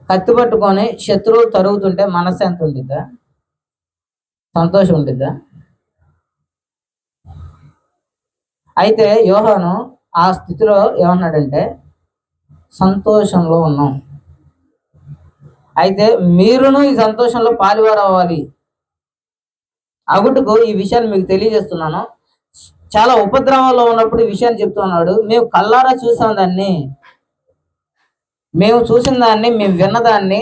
కత్తి పట్టుకొని శత్రువులు తరుగుతుంటే మనసు ఎంత ఉంటుందా? సంతోషం ఉంటుందా? అయితే యోహాను ఆ స్థితిలో ఏమన్నాడంటే సంతోషంలో ఉన్నాం. అయితే మీరును ఈ సంతోషంలో పాలువారు అవ్వాలి. అగుటకు ఈ విషయాన్ని మీకు తెలియజేస్తున్నాను. చాలా ఉపద్రవాల్లో ఉన్నప్పుడు ఈ విషయాన్ని చెప్తున్నాడు. మేము కళ్ళారా చూసాం దాన్ని, మేము చూసిన దాన్ని, మేము విన్నదాన్ని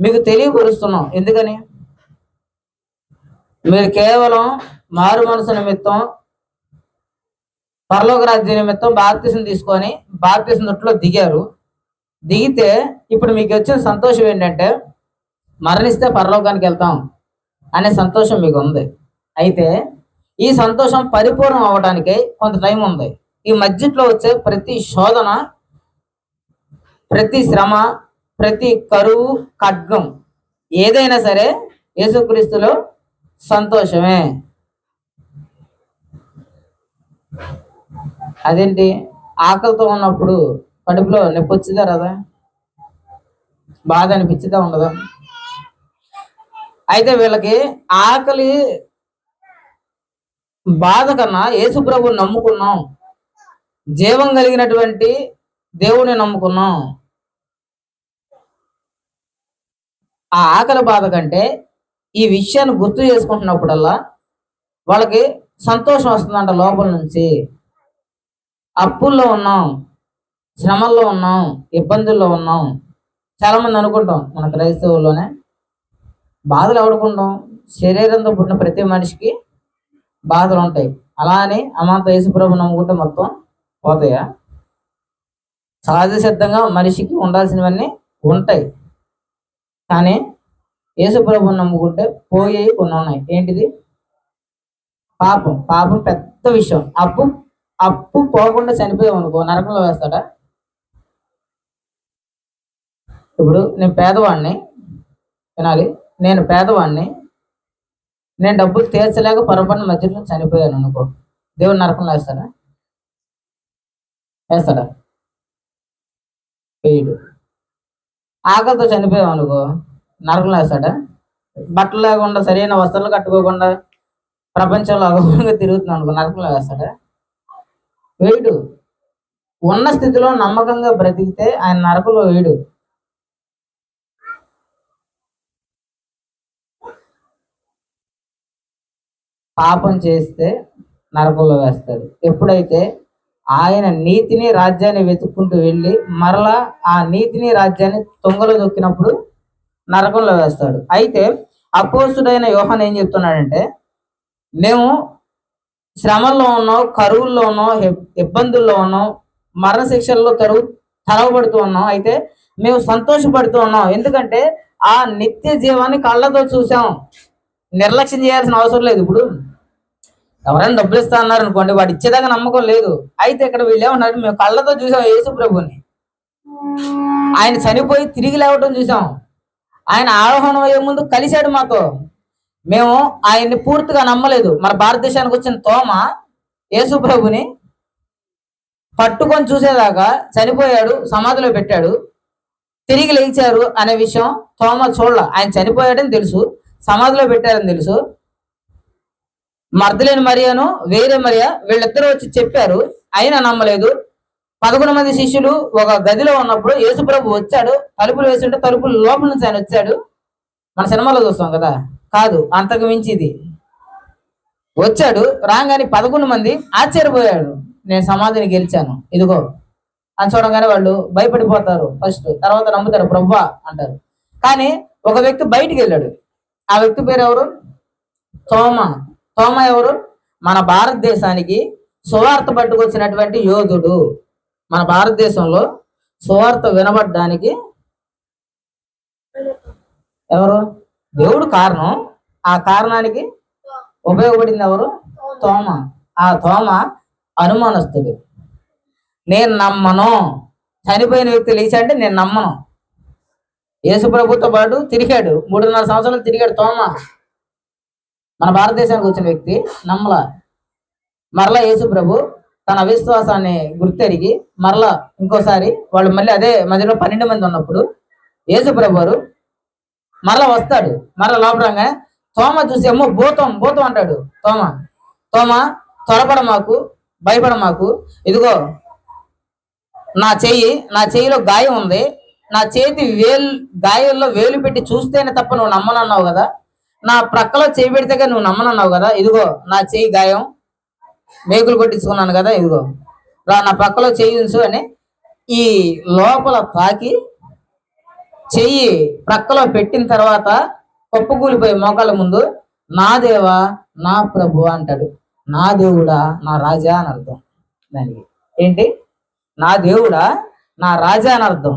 మీకు తెలియపరుస్తున్నాం. ఎందుకని? మీరు కేవలం మారు మనసు నిమిత్తం, పరలోక రాజ్య నిమిత్తం బాప్తిసం తీసుకొని బాప్తిసం తొట్టులో దిగారు. దిగితే ఇప్పుడు మీకు వచ్చిన సంతోషం ఏంటంటే మరణిస్తే పరలోకానికి వెళ్తాం అనే సంతోషం మీకు ఉంది. అయితే ఈ సంతోషం పరిపూర్ణం అవ్వడానికి కొంత టైం ఉంది. ఈ మధ్యలో వచ్చే ప్రతి శోధన, ప్రతి శ్రమ, ప్రతి కరువు, ఖడ్గం ఏదైనా సరే యేసుక్రీస్తులో సంతోషమే. అదేంటి? ఆకలితో ఉన్నప్పుడు కడుపులో నొప్పి వచ్చిందా రాదా? బాధ అనిపించిందా ఉండదా? అయితే వీళ్ళకి ఆకలి బాధ కన్నా యేసు ప్రభువుని నమ్ముకున్నాం, జీవం కలిగినటువంటి దేవుని నమ్ముకున్నాం. ఆ ఆకలి బాధ కంటే ఈ విషయాన్ని గుర్తు చేసుకుంటున్నప్పుడల్లా వాళ్ళకి సంతోషం వస్తుందంట లోపల నుంచి. అప్పుల్లో ఉన్నాం, శ్రమల్లో ఉన్నాం, ఇబ్బందుల్లో ఉన్నాం. చాలా మంది అనుకుంటాం మన క్రైస్తవుల్లోనే బాధలు ఎవడుకుంటాం, శరీరంతో పుట్టిన ప్రతి మనిషికి బాధలు ఉంటాయి. అలా అని అమాంత యేసుప్రభు నమ్ముకుంటే మొత్తం పోతాయా? సహజ సిద్ధంగా మనిషికి ఉండాల్సినవన్నీ ఉంటాయి. కానీ యేసుప్రభుని నమ్ముకుంటే పోయేవి కొన్ని ఉన్నాయి. ఏంటిది? పాపం. పాపం పెద్ద విషయం. అప్పు పోకుండా చనిపోయాం అనుకో నరకంలో వేస్తాడా? ఇప్పుడు నేను పేదవాడిని, వినాలి, నేను పేదవాడిని, నేను డబ్బులు తీర్చలేక పొరపాటున మధ్యలో చనిపోయాను అనుకో, దేవుడు నరకంలో వేస్తాడా? వేస్తాడా? వేయడు. ఆకలితో చనిపోయాం అనుకో నరకంలో వేస్తాడా? బట్టలు లేకుండా, సరైన వస్త్రాలు కట్టుకోకుండా ప్రపంచంలో అగౌరవంగా తిరుగుతున్నాం అనుకో నరకంలో వేస్తాడా? వేయడు. ఉన్న స్థితిలో నమ్మకంగా బ్రతికితే ఆయన నరకంలో వేయడు. పాపం చేస్తే నరకంలో వేస్తాడు. ఎప్పుడైతే ఆయన నీతిని రాజ్యాన్ని వెతుక్కుంటూ వెళ్ళి మరలా ఆ నీతిని రాజ్యాన్ని తొంగలో దొక్కినప్పుడు నరకంలో వేస్తాడు. అయితే అపోస్తుడైన యోహాను ఏం చెప్తున్నాడంటే మేము శ్రమల్లో ఉన్నాం, కరువుల్లో ఉన్నాం, ఇబ్బందుల్లో ఉన్నాం, మరణశిక్షల్లో తరవబడుతూ ఉన్నాం. అయితే మేము సంతోషపడుతూ ఉన్నాం. ఎందుకంటే ఆ నిత్య జీవాన్ని కళ్ళతో చూసాం. నిర్లక్ష్యం చేయాల్సిన అవసరం లేదు. ఇప్పుడు ఎవరైనా డబ్బులు ఇస్తా అన్నారు అనుకోండి, వాడు ఇచ్చేదాకా నమ్మకం లేదు. అయితే ఇక్కడ వీళ్ళు ఏమన్నారు, మేము కళ్ళతో చూసాం యేసు ప్రభుని, ఆయన చనిపోయి తిరిగి లేవటం చూసాం, ఆయన ఆరోహణం అయ్యే ముందు కలిశాడు మాతో. మేము ఆయన్ని పూర్తిగా నమ్మలేదు. మన భారతదేశానికి వచ్చిన తోమ యేసు ప్రభుని పట్టుకొని చూసేదాకా చనిపోయాడు, సమాధిలో పెట్టాడు, తిరిగి లేచారు అనే విషయం తోమ చూడలే. ఆయన చనిపోయాడని తెలుసు, సమాధిలో పెట్టారని తెలుసు. మర్దలేని మరియాను వేరే మరియా వీళ్ళిద్దరూ వచ్చి చెప్పారు, అయినా నమ్మలేదు. 11 మంది శిష్యులు ఒక గదిలో ఉన్నప్పుడు యేసు ప్రభు వచ్చాడు, తలుపులు వేస్తుంటే తలుపులు లోపల నుంచి ఆయన వచ్చాడు. మన సినిమాలో చూస్తాం కదా, కాదు అంతకు మించిది. వచ్చాడు, రాగానే 11 మంది ఆశ్చర్యపోయాడు, నేను సమాధిని గెలిచాను ఇదిగో అని చూడగానే వాళ్ళు భయపడిపోతారు ఫస్ట్, తర్వాత నమ్ముతారు ప్రభువా అంటారు. కానీ ఒక వ్యక్తి బయటికి వెళ్ళాడు. ఆ వ్యక్తి పేరు ఎవరు? తోమ. తోమ ఎవరు? మన భారతదేశానికి సువార్త పట్టుకొచ్చినటువంటి యోధుడు. మన భారతదేశంలో సువార్త వినబడ్డానికి ఎవరు? దేవుడు కారణం. ఆ కారణానికి ఉపయోగపడింది ఎవరు? తోమ. ఆ తోమ అనుమానస్తుడు. నేను నమ్మను, చనిపోయిన వ్యక్తి లేచాడంటే నేను నమ్మను. యేసు ప్రభుతో పాటు తిరిగాడు, 3.5 సంవత్సరాలు తిరిగాడు తోమ. మన భారతదేశానికి వచ్చిన వ్యక్తి నమ్మల. మరలా యేసు ప్రభు తన అవిశ్వాసాన్ని గుర్తెరిగి మరలా ఇంకోసారి వాళ్ళు మళ్ళీ అదే మధ్యలో 12 మంది ఉన్నప్పుడు యేసుప్రభు వారు మరలా వస్తాడు. మరలా లోపలంగా తోమ చూసి అమ్మో భూతం భూతం అంటాడు. తోమ త్వరపడ మాకు, భయపడ మాకు, ఇదిగో నా చెయ్యిలో గాయం ఉంది, నా చేతి గాయంలో వేలు పెట్టి చూస్తేనే తప్ప నువ్వు నమ్మనన్నావు కదా, నా ప్రక్కలో చేయి పెడితే నువ్వు నమ్మనన్నావు కదా, ఇదిగో నా చెయ్యి గాయం, మేకులు కొట్టించుకున్నాను కదా, ఇదిగో నా ప్రక్కలో చెయ్యి ఉంచు అని ఈ లోపల తాకి చెయ్యి ప్రక్కలో పెట్టిన తర్వాత కుప్పకూలిపోయి మోకాళ్ళ ముందు నా దేవా నా ప్రభు అంటాడు. నా దేవుడా నా రాజా అని అర్థం. దానికి ఏంటి? నా దేవుడా నా రాజా అని అర్థం.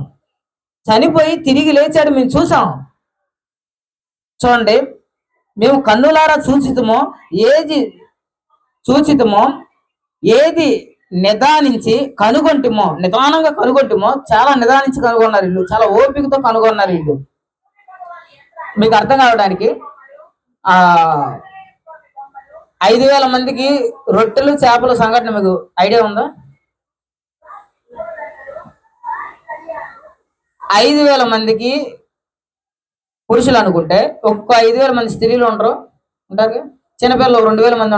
చనిపోయి తిరిగి లేచాడు, మేము చూసాం. చూడండి, మేము కన్నులారా చూచితమో ఏది నిదానంగా కనుగొంటిమో, చాలా నిదానించి కనుగొన్నారు వీళ్ళు, చాలా ఓపికతో కనుగొన్నారు వీళ్ళు. మీకు అర్థం కావడానికి 5,000 మందికి రొట్టెలు చేపల సంఘటన మీకు ఐడియా ఉందా? 5,000 మందికి పురుషులు అనుకుంటే ఒక్క 5,000 మంది స్త్రీలు ఉంటారు. చిన్నపిల్లలు 2,000 మంది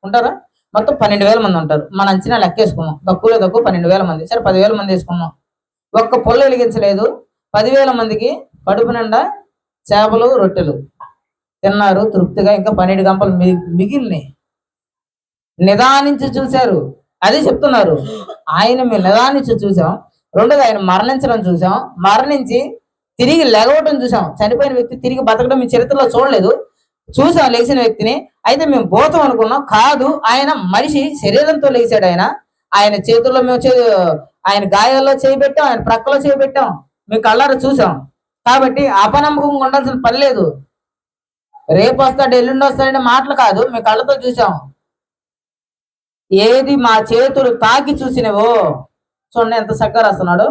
ఉంటారా? మొత్తం 12,000 మంది ఉంటారు. మన అంచనా లెక్కేసుకున్నాం, తక్కువ 12,000 మంది. సరే 10,000 మంది వేసుకున్నాం. ఒక్క పొల్ల వెలిగించలేదు. 10,000 మందికి కడుపు నిండా చేపలు రొట్టెలు తిన్నారు తృప్తిగా. ఇంకా 12 గంపలు మిగిలినాయి. నిదానించి చూశారు, అదే చెప్తున్నారు. మేము నిదానించి చూసాం. రెండోది ఆయన మరణించడం చూసాం, మరణించి తిరిగి లెగవటం చూసాం. చనిపోయిన వ్యక్తి తిరిగి బతకడం మీ చరిత్రలో చూడలేదు, చూసాం లేచిన వ్యక్తిని. అయితే మేము భూతం అనుకున్నాం, కాదు, ఆయన మనిషి శరీరంతో లేచాడు. ఆయన చేతుల్లో ఆయన గాయాల్లో చేయబెట్టాం, ఆయన ప్రక్కలో చేయబెట్టాం, మేము కళ్ళారా చూసాం. కాబట్టి అపనమ్మకంగా ఉండాల్సిన పని లేదు. రేపు వస్తాడు ఎల్లుండి వస్తాడనే మాటలు కాదు, మేము కళ్ళతో చూసాం. ఏది మా చేతులు తాకి చూసినవో. చూడండి ఎంత చక్కగా రాస్తున్నాడు.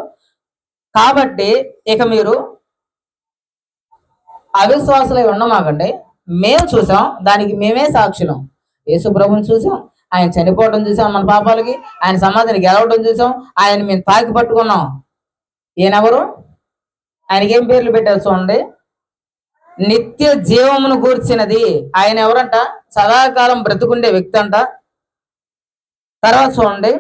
కాబట్టి ఇక మీరు అవిశ్వాసులై ఉండమాకండి. మేము చూసాం, దానికి మేమే సాక్షులం. యేసు ప్రభుని చూసాం, ఆయన చనిపోవడం చూసాం మన పాపాలకి, ఆయన సమాధిని గెలవడం చూసాం, ఆయన మేము తాకి పట్టుకున్నాం. ఈయనెవరు? ఆయనకేం పేర్లు పెట్టారు చూడండి. నిత్య జీవమును గూర్చినది. ఆయన ఎవరంట? సదాకాలం బ్రతుకుండే వ్యక్తి అంట. తర్వాత చూడండి,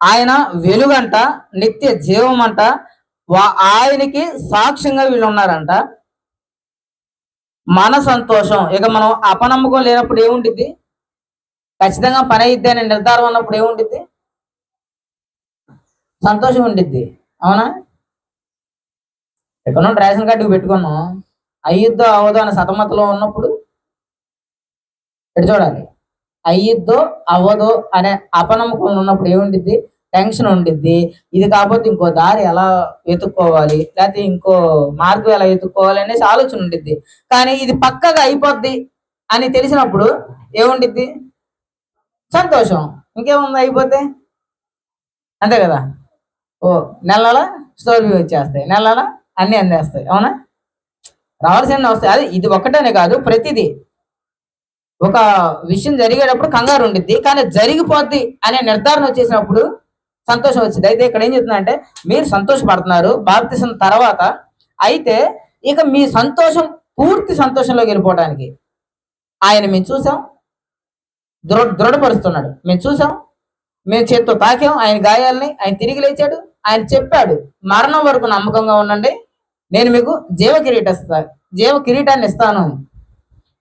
ఆయన వెలుగంట, నిత్య జీవం అంట, ఆయనకి సాక్ష్యంగా వీళ్ళు ఉన్నారంట. మన సంతోషం. ఇక మనం అపనమ్మకం లేనప్పుడు ఏముంటుంది? ఖచ్చితంగా పని అయిద్ది అనే నిర్ధారం ఉన్నప్పుడు ఏముంటుంది? సంతోషం ఉండిద్ది, అవునా? ఎక్కడో రేషన్ కార్డుకి పెట్టుకున్నాం, అయ్యిద్దో అవదో అనే సతమతలో ఉన్నప్పుడు ఎటు చూడాలి? అయ్యిద్దో అవ్వదో అనే అపనమ్మకం ఉన్నప్పుడు ఏముండిద్ది? టెన్షన్ ఉండిద్ది. ఇది కాకపోతే ఇంకో దారి ఎలా వెతుక్కోవాలి, లేకపోతే ఇంకో మార్గం ఎలా వెతుక్కోవాలి అనేసి ఆలోచన ఉండిద్ది. కానీ ఇది పక్కగా అయిపోద్ది అని తెలిసినప్పుడు ఏముండిద్ది? సంతోషం. ఇంకేముంది? అయిపోతే అంతే కదా. నెల స్టోర్ వ్యూ వచ్చేస్తాయి, నెల అన్ని అందేస్తాయి, అవునా? రావాల్సిన వస్తాయి. అది ఇది ఒక్కటనే కాదు, ప్రతిదీ. ఒక విషయం జరిగేటప్పుడు కంగారు ఉండిద్ది, కానీ జరిగిపోద్ది అనే నిర్ధారణ వచ్చేసినప్పుడు సంతోషం వచ్చింది. అయితే ఇక్కడ ఏం చెప్తున్నా మీరు సంతోషపడుతున్నారు బాప్తిసం తర్వాత. అయితే ఇక మీ సంతోషం పూర్తి సంతోషంలోకి వెళ్ళిపోవడానికి ఆయన మేము చూసాం, దృఢపరుస్తున్నాడు. మేము చూసాం, మేము చేత్తో తాకాం ఆయన గాయాలని. ఆయన తిరిగి లేచాడు. ఆయన చెప్పాడు, మరణం వరకు నమ్మకంగా ఉండండి, నేను మీకు జీవ కిరీటాన్ని ఇస్తాను.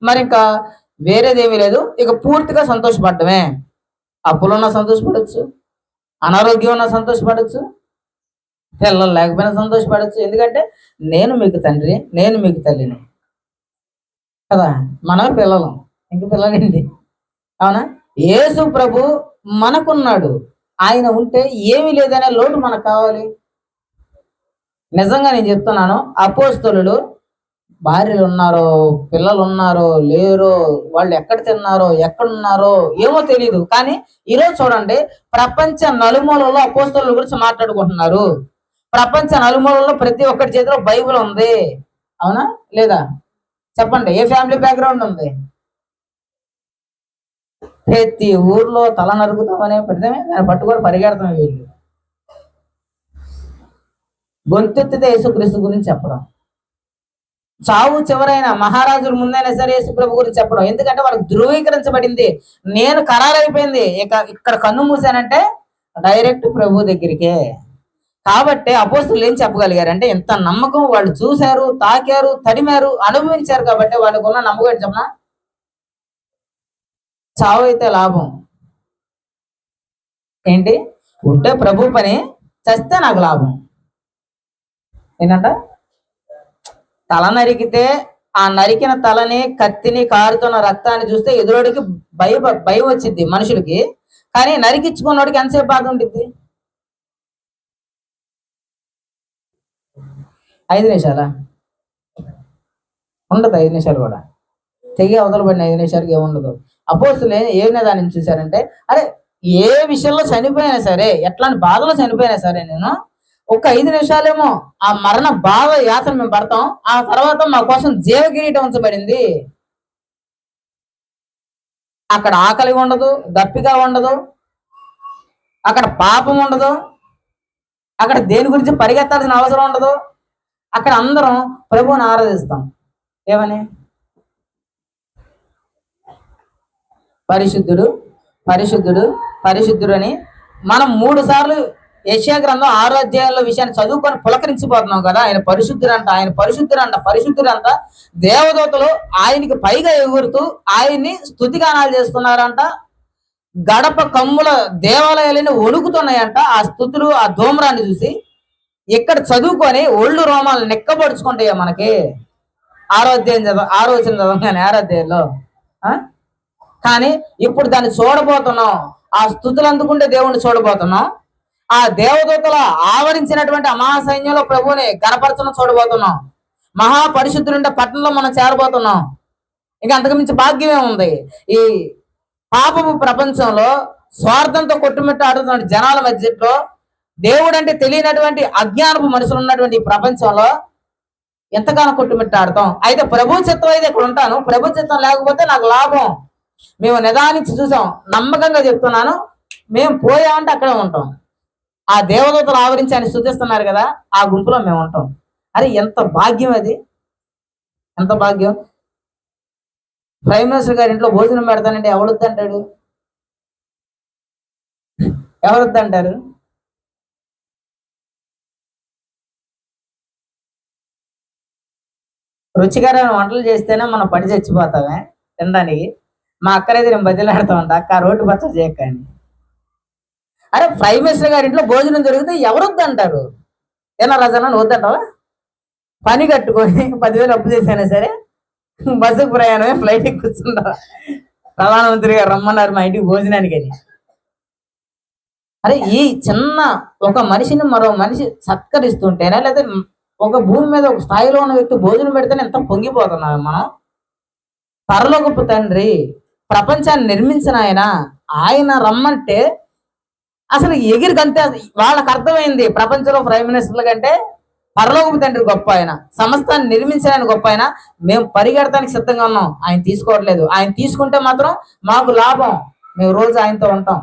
మరి ఇంకా వేరేదేమీ లేదు. ఇక పూర్తిగా సంతోషపడ్డమే. అప్పులున్నా సంతోషపడచ్చు, అనారోగ్యం ఉన్నా సంతోషపడచ్చు, పిల్లలు లేకపోయినా సంతోషపడచ్చు. ఎందుకంటే నేను మీకు తండ్రి, నేను మీకు తల్లిని కదా. మనమే పిల్లలు, ఇంక పిల్లలేంటి, అవునా? యేసు ప్రభు మనకున్నాడు. ఆయన ఉంటే ఏమీ లేదనే లోటు మనకు కావాలి. నిజంగా నేను చెప్తున్నాను, అపోస్తలులు భార్యలు ఉన్నారో, పిల్లలు ఉన్నారో లేరో, వాళ్ళు ఎక్కడ తిన్నారో, ఎక్కడున్నారో ఏమో తెలియదు. కానీ ఈరోజు చూడండి, ప్రపంచ నలుమూలలో అపోస్తలుల గురించి మాట్లాడుకుంటున్నారు. ప్రపంచ నలుమూలలో ప్రతి ఒక్కరి చేతిలో బైబిల్ ఉంది, అవునా లేదా? చెప్పండి, ఏ ఫ్యామిలీ బ్యాక్గ్రౌండ్ ఉంది? ప్రతి ఊర్లో తల నరుకుతామనే ప్రతిమే దాన్ని పట్టుకొని పరిగెడతాం వీళ్ళు. గొంతెత్తితే యేసుక్రీస్తు గురించి చెప్పడం, చావు చివరైన మహారాజుల ముందైనా సరే యేసు ప్రభు గురించి చెప్పడం. ఎందుకంటే వాళ్ళకి ధృవీకరించబడింది, నేను ఖరారైపోయింది, ఇక్కడ కన్ను మూసానంటే డైరెక్ట్ ప్రభు దగ్గరికే. కాబట్టి అపోస్తులు ఏం చెప్పగలిగారు అంటే, ఇంత నమ్మకం, వాళ్ళు చూశారు, తాకారు, తడిమారు, అనుభవించారు కాబట్టి వాళ్ళకు ఉన్న నమ్మకం ఏంటి చెప్పనా? చావు అయితే లాభం ఏంటి? ఉంటే ప్రభు పని, చస్తే నాకు లాభం ఏంటంట? తల నరికితే ఆ నరికిన తలని, కత్తిని, కారుతున్న రక్తాన్ని చూస్తే ఎదురోడికి భయం వచ్చింది మనుషులకి. కానీ నరికించుకున్నోడికి ఎంతసేపు బాధ ఉంటుంది? 5 నిమిషాలా ఉండదు, 5 నిమిషాలు కూడా తెగి అవతల పడిన 5 నిమిషాలకి ఏముండదు. అపోస్తులు ఏమైనా దాన్ని చూశారంటే, అరే ఏ విషయంలో చనిపోయినా సరే, ఎట్లాంటి బాధలో చనిపోయినా సరే, నేను ఒక 5 నిమిషాలేమో ఆ మరణ బాధ యాతన మేము పడతాం, ఆ తర్వాత మా కోసం జీవ కిరీటం ఉంచబడింది. అక్కడ ఆకలి ఉండదు, దప్పిగా ఉండదు, అక్కడ పాపం ఉండదు, అక్కడ దేని గురించి పరిగెత్తాల్సిన అవసరం ఉండదు. అక్కడ అందరం ప్రభువుని ఆరాధిస్తాం. ఏమని? పరిశుద్ధుడు, పరిశుద్ధుడు, పరిశుద్ధుడు అని మనం 3 సార్లు యెషయా గ్రంథం 6వ అధ్యాయంలో విషయాన్ని చదువుకొని పులకరించిపోతున్నాం కదా. ఆయన పరిశుద్ధుడంట, ఆయన పరిశుద్ధుడంట, పరిశుద్ధుడంట. దేవదూతలు ఆయనకి పైగా ఎగురుతూ ఆయన్ని స్తుతిగానాలు చేస్తున్నారంట. గడప కమ్ముల దేవాలయాలని వణుకుతున్నాయంట ఆ స్తుతులు, ఆ ధూమ్రాన్ని చూసి. ఇక్కడ చదువుకొని ఒళ్ళు రోమాలు నెక్కబడుచుకుంటాయో మనకి. 6వ అధ్యాయం చదవగానే 6వ అధ్యాయంలో. కానీ ఇప్పుడు దాన్ని చూడబోతున్నాం, ఆ స్తుతులు అందుకుంటే దేవుణ్ణి చూడబోతున్నాం. ఆ దేవదూతల ఆవరించినటువంటి మహాసైన్యంలో ప్రభువుని గణపరచడం చూడబోతున్నాం. మహాపరిశుద్ధులుంటే పట్టణంలో మనం చేరబోతున్నాం. ఇంకా అంతకుమించి భాగ్యమే ఉంది. ఈ పాపపు ప్రపంచంలో స్వార్థంతో కొట్టుమిట్టాడుతున్న జనాల మధ్యలో, దేవుడు అంటే తెలియనటువంటి అజ్ఞానపు మనుషులు ఉన్నటువంటి ఈ ప్రపంచంలో ఎంతగానో కొట్టుమిట్టాడుతాం. అయితే ప్రభు చిత్తం అయితే ఇక్కడ ఉంటాను, ప్రభు చిత్తం లేకపోతే నాకు లాభం. మేము నిదానించి చూసాం, నమ్మకంగా చెప్తున్నాను, మేము పోయామంటే అక్కడే ఉంటాం. ఆ దేవదూతలు ఆవరించి ఆయన స్తుతిస్తున్నారు కదా, ఆ గుంపులో మేము ఉంటాం. అరే ఎంత భాగ్యం అది, ఎంత భాగ్యం. ప్రైమ్ మినిస్టర్ గారి ఇంట్లో భోజనం పెడతానంటే ఎవరొద్దంటాడు? ఎవరొద్దంటారు? రుచికరమైన వంటలు చేస్తేనే మనం పడి చచ్చిపోతామే తినడానికి. మా అక్కరైతే నేను బదిలాడుతూ ఉంటా, అక్క రోడ్డు పచ్చడి చేయకండి. అరే ప్రైమ్ మినిస్టర్ గారి ఇంట్లో భోజనం జరిగితే ఎవరొద్దంటారు? ఏనా రాజన్న నువ్వు వద్దంటావా? పని కట్టుకొని 10,000 అప్పు చేసైనా సరే బస్సుకు ప్రయాణమే, ఫ్లైట్కి కూర్చుంటావా? ప్రధానమంత్రి గారు రమ్మన్నారు మా ఇంటికి భోజనానికి అని. అరే ఈ చిన్న ఒక మనిషిని మరో మనిషి సత్కరిస్తుంటేనే, లేదా ఒక భూమి మీద ఒక స్థాయిలో ఉన్న వ్యక్తి భోజనం పెడితేనే ఎంత పొంగిపోతున్నాం మనం. పరలోకపు తండ్రి, ప్రపంచాన్ని నిర్మించిన ఆయన రమ్మంటే అసలు ఎగిరి కంటే వాళ్ళకి అర్థమైంది, ప్రపంచంలో ప్రైమ్ మినిస్టర్ల కంటే పరలోకపు తండ్రి గొప్ప ఆయన, సమస్తాన్ని నిర్మించిన ఆయన గొప్ప ఆయన. మేము పరిగెడటానికి సిద్ధంగా ఉన్నాం, ఆయన తీసుకోవట్లేదు. ఆయన తీసుకుంటే మాత్రం మాకు లాభం, మేము రోజు ఆయనతో ఉంటాం.